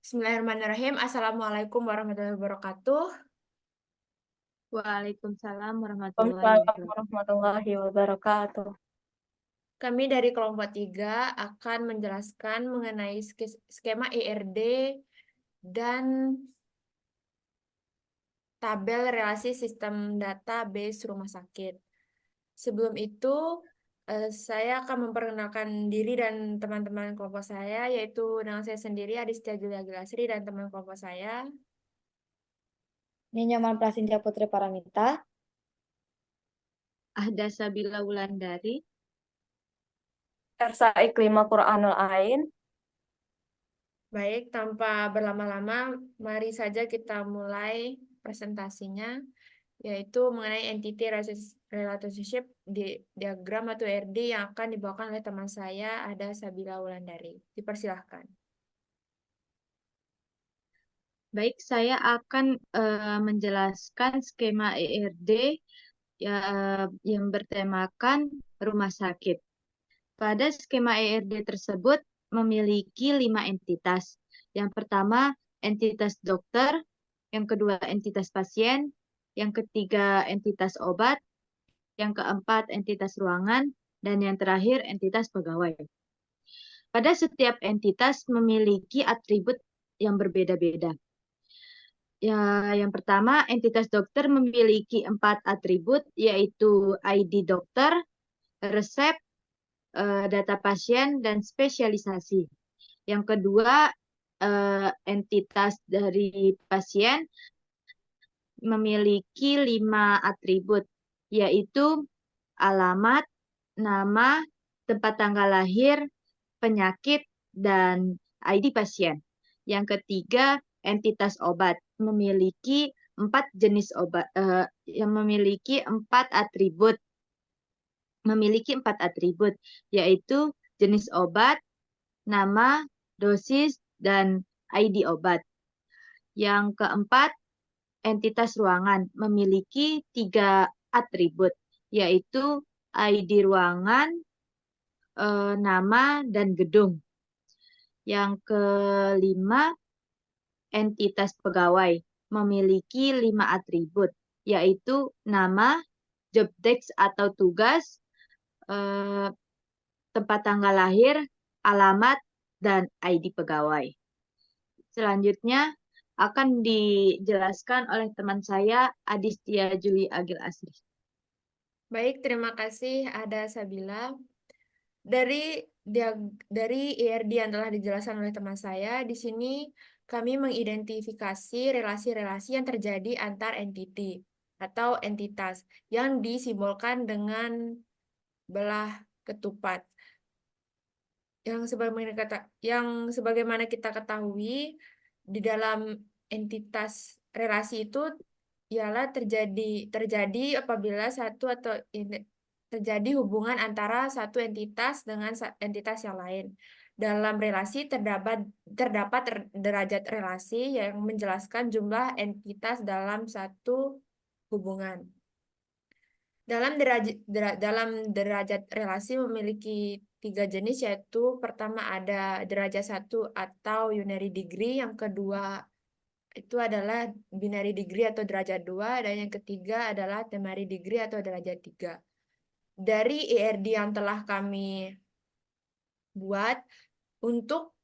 Bismillahirrahmanirrahim. Assalamualaikum warahmatullahi wabarakatuh. Waalaikumsalam warahmatullahi Waalaikumsalam wabarakatuh. warahmatullahi wabarakatuh. Kami dari kelompok 3 akan menjelaskan mengenai skema IRD dan tabel relasi sistem database rumah sakit. Sebelum itu, saya akan memperkenalkan diri dan teman-teman kelompok saya, yaitu dengan saya sendiri, Adistia Julia Gilasri, dan teman kelompok saya. Nyoman Prasinja Putri Paramita. Ahda Sabila Wulandari. Ersa Iklima Quranul Ain. Baik, tanpa berlama-lama, mari saja kita mulai presentasinya, yaitu mengenai entity relationship di diagram atau RD yang akan dibawakan oleh teman saya, ada Sabila Wulandari. Dipersilahkan. Baik, saya akan menjelaskan skema ERD ya, yang bertemakan rumah sakit. Pada skema ERD tersebut memiliki 5 entitas. Yang pertama, entitas dokter. Yang kedua, entitas pasien. Yang ketiga, entitas obat. Yang keempat, entitas ruangan. Dan yang terakhir, entitas pegawai. Pada setiap entitas memiliki atribut yang berbeda-beda. Ya, yang pertama, entitas dokter memiliki 4 atribut, yaitu ID dokter, resep, data pasien, dan spesialisasi. Yang kedua, entitas dari pasien memiliki 5 atribut, yaitu alamat, nama, tempat tanggal lahir, penyakit, dan ID pasien. Yang ketiga, entitas obat memiliki 4 jenis obat yang memiliki 4 atribut. Memiliki 4 atribut, yaitu jenis obat, nama, dosis, dan ID obat. Yang keempat, entitas ruangan memiliki 3 atribut, yaitu ID ruangan, nama, dan gedung. Yang kelima, entitas pegawai memiliki 5 atribut, yaitu nama, job desk atau tugas, tempat tanggal lahir, alamat, dan ID pegawai. Selanjutnya akan dijelaskan oleh teman saya, Adistia Juli Agil Asri. Baik, terima kasih ada Sabila. Dari IRD yang telah dijelaskan oleh teman saya, di sini kami mengidentifikasi relasi-relasi yang terjadi antar entity atau entitas yang disimbolkan dengan belah ketupat. Yang sebagaimana kita ketahui, di dalam entitas relasi itu ialah terjadi apabila terjadi hubungan antara satu entitas dengan entitas yang lain. Dalam relasi terdapat derajat relasi yang menjelaskan jumlah entitas dalam satu hubungan. Dalam derajat relasi memiliki 3 jenis, yaitu pertama ada derajat 1 atau unary degree, yang kedua itu adalah binary degree atau derajat 2, dan yang ketiga adalah temari degree atau derajat 3. Dari IRD yang telah kami buat, untuk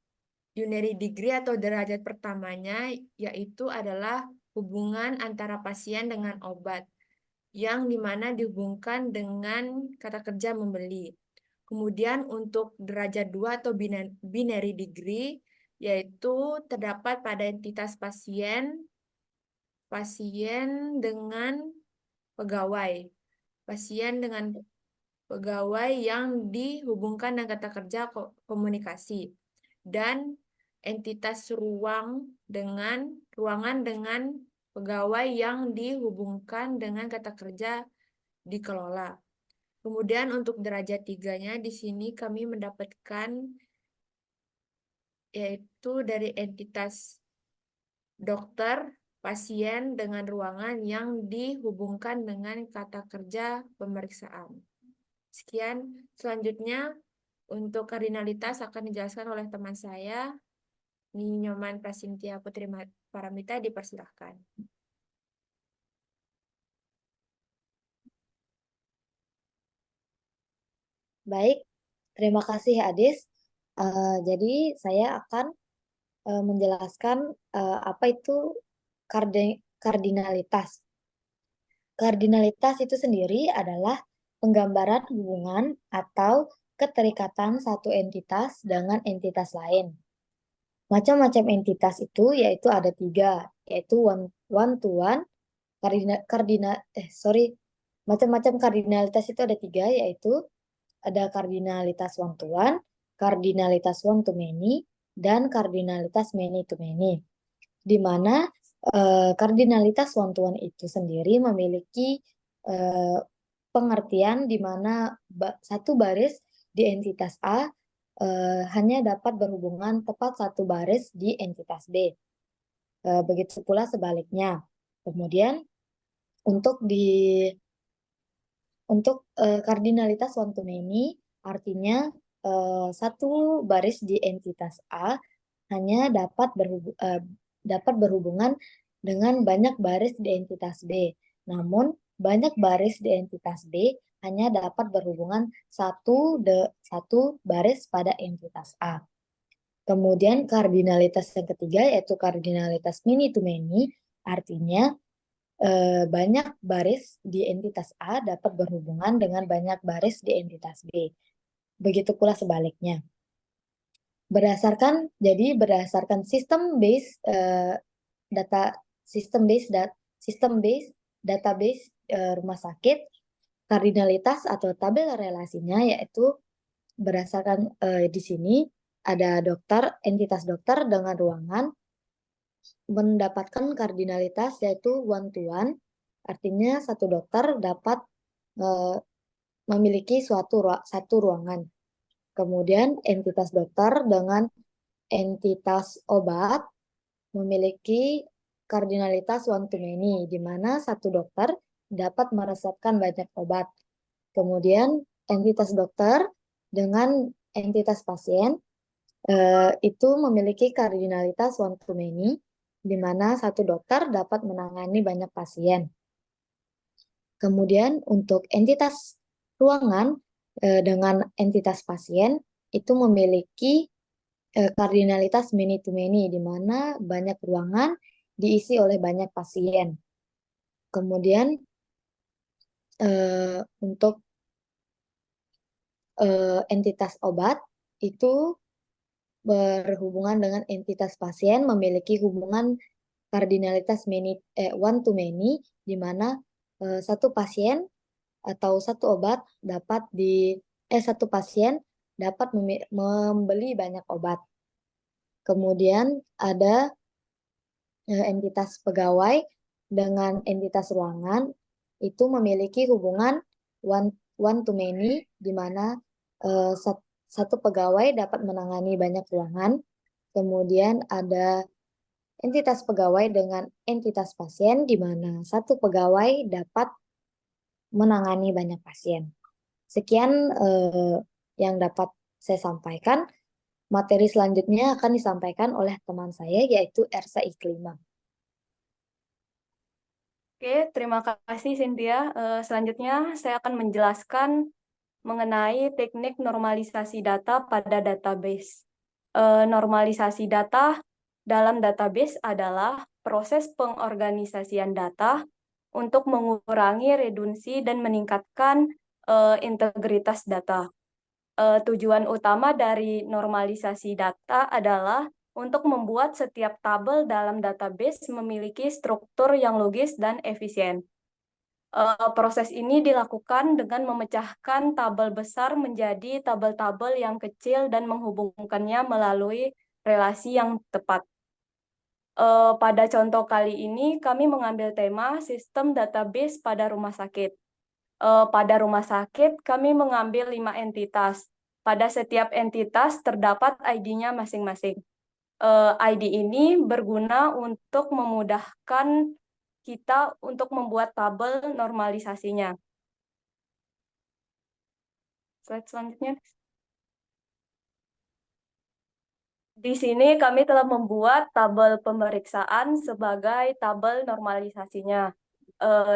unary degree atau derajat pertamanya yaitu adalah hubungan antara pasien dengan obat, yang dimana dihubungkan dengan kata kerja membeli. Kemudian untuk derajat 2 atau binary degree, yaitu terdapat pada entitas pasien dengan pegawai. Pasien dengan pegawai yang dihubungkan dengan kata kerja komunikasi. Dan entitas ruangan dengan pegawai yang dihubungkan dengan kata kerja dikelola. Kemudian untuk derajat 3-nya di sini kami mendapatkan yaitu dari entitas dokter, pasien dengan ruangan yang dihubungkan dengan kata kerja pemeriksaan. Sekian, selanjutnya untuk kardinalitas akan dijelaskan oleh teman saya, Nyoman Prasintia Putri Paramita dipersilahkan. Baik, terima kasih Adis. Jadi saya akan menjelaskan apa itu kardinalitas. Kardinalitas itu sendiri adalah penggambaran hubungan atau keterikatan satu entitas dengan entitas lain. Macam-macam entitas itu yaitu ada 3, yaitu one to one, macam-macam kardinalitas itu ada 3, yaitu ada kardinalitas one to one, kardinalitas one to many, dan kardinalitas many to many. Di mana kardinalitas one to one itu sendiri memiliki pengertian di mana satu baris di entitas A hanya dapat berhubungan tepat satu baris di entitas B. Begitu pula sebaliknya. Kemudian untuk kardinalitas one to many artinya satu baris di entitas A hanya dapat berhubungan dengan banyak baris di entitas B. Namun banyak baris di entitas B hanya dapat berhubungan satu baris pada entitas A. Kemudian kardinalitas yang ketiga yaitu kardinalitas many to many, artinya banyak baris di entitas A dapat berhubungan dengan banyak baris di entitas B. Begitu pula sebaliknya. Berdasarkan sistem base database rumah sakit, kardinalitas atau tabel relasinya yaitu berdasarkan di sini ada entitas dokter dengan ruangan mendapatkan kardinalitas yaitu one to one, artinya satu dokter dapat memiliki satu ruangan. Kemudian entitas dokter dengan entitas obat memiliki kardinalitas one to many, di mana satu dokter dapat meresepkan banyak obat. Kemudian entitas dokter dengan entitas pasien itu memiliki kardinalitas one to many, di mana satu dokter dapat menangani banyak pasien. Kemudian untuk entitas ruangan dengan entitas pasien itu memiliki kardinalitas many to many, di mana banyak ruangan diisi oleh banyak pasien. Kemudian untuk entitas obat itu berhubungan dengan entitas pasien memiliki hubungan kardinalitas one to many, di mana satu pasien atau satu obat satu pasien dapat membeli banyak obat. Kemudian ada entitas pegawai dengan entitas ruangan itu memiliki hubungan one to many, di mana satu pegawai dapat menangani banyak ruangan. Kemudian ada entitas pegawai dengan entitas pasien, di mana satu pegawai dapat menangani banyak pasien. Sekian yang dapat saya sampaikan. Materi selanjutnya akan disampaikan oleh teman saya, yaitu Ersa Iklima. Oke, terima kasih Cynthia. Selanjutnya saya akan menjelaskan mengenai teknik normalisasi data pada database. Normalisasi data dalam database adalah proses pengorganisasian data untuk mengurangi redundansi dan meningkatkan integritas data. Tujuan utama dari normalisasi data adalah untuk membuat setiap tabel dalam database memiliki struktur yang logis dan efisien. Proses ini dilakukan dengan memecahkan tabel besar menjadi tabel-tabel yang kecil dan menghubungkannya melalui relasi yang tepat. Pada contoh kali ini, kami mengambil tema sistem database pada rumah sakit. Pada rumah sakit, kami mengambil 5 entitas. Pada setiap entitas terdapat ID-nya masing-masing. ID ini berguna untuk memudahkan kita untuk membuat tabel normalisasinya. Slide selanjutnya. Di sini kami telah membuat tabel pemeriksaan sebagai tabel normalisasinya.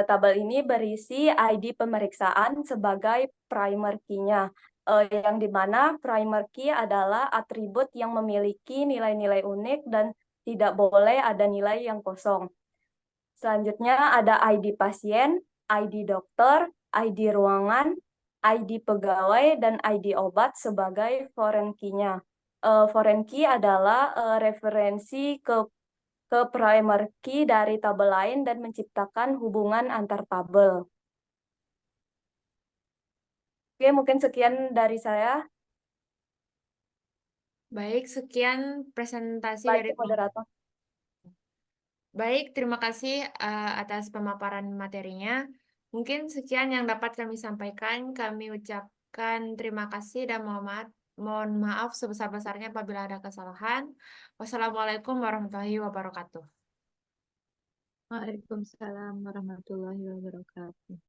Tabel ini berisi ID pemeriksaan sebagai primer key-nya, yang dimana primer key adalah atribut yang memiliki nilai-nilai unik dan tidak boleh ada nilai yang kosong. Selanjutnya ada ID pasien, ID dokter, ID ruangan, ID pegawai, dan ID obat sebagai foreign key-nya. Foreign key adalah referensi ke primer key dari tabel lain dan menciptakan hubungan antar tabel. Oke, mungkin sekian dari saya. Baik, sekian presentasi Baik, dari moderator. Baik, terima kasih atas pemaparan materinya. Mungkin sekian yang dapat kami sampaikan. Kami ucapkan terima kasih dan mohon maaf sebesar-besarnya apabila ada kesalahan. Wassalamualaikum warahmatullahi wabarakatuh. Waalaikumsalam warahmatullahi wabarakatuh.